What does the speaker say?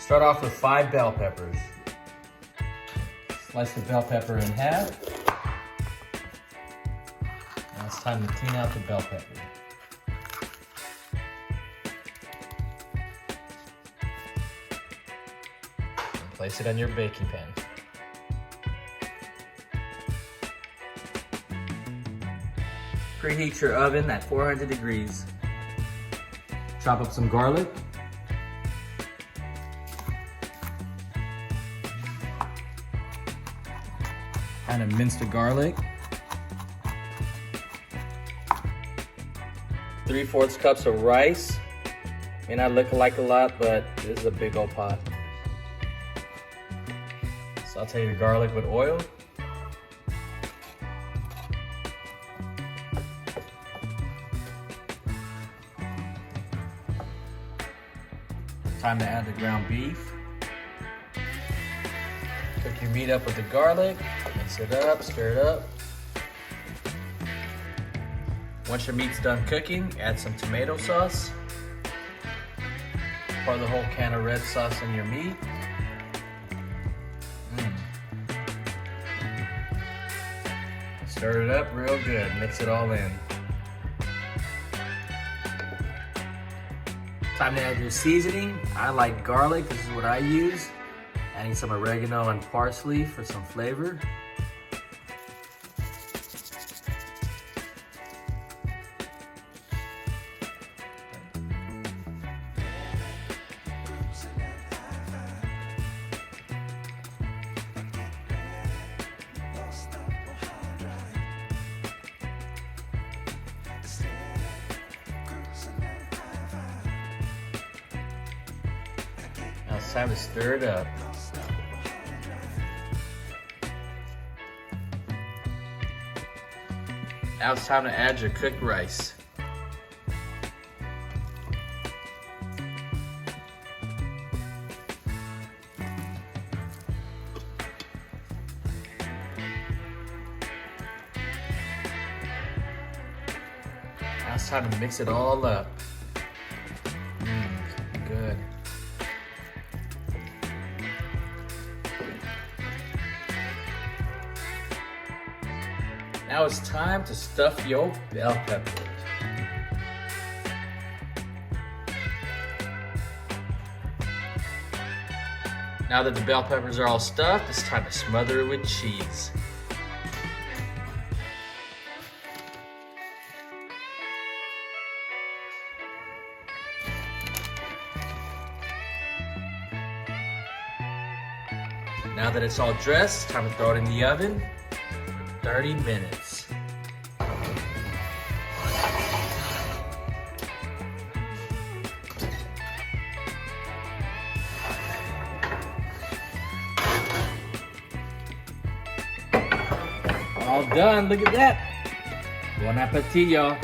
Start off with 5 bell peppers. Slice the bell pepper in half. Now it's time to clean out the bell pepper. And place it on your baking pan. Preheat your oven at 400 degrees. Chop up some garlic. Kind of mince the garlic. 3/4 cups of rice. May not look like a lot, but this is a big old pot. Saute your garlic with oil. Time to add the ground beef. Cook your meat up with the garlic. Mix it up, stir it up. Once your meat's done cooking, add some tomato sauce. Pour the whole can of red sauce in your meat. Stir it up real good. Mix it all in. Time to add your seasoning. I like garlic. This is what I use. Adding some oregano and parsley for some flavor. Now it's time to stir it up. Now it's time to add your cooked rice. Now it's time to mix it all up. Good. Now it's time to stuff your bell peppers. Now that the bell peppers are all stuffed, it's time to smother it with cheese. Now that it's all dressed, time to throw it in the oven. 30 minutes. All done, look at that. Bon appetit, y'all.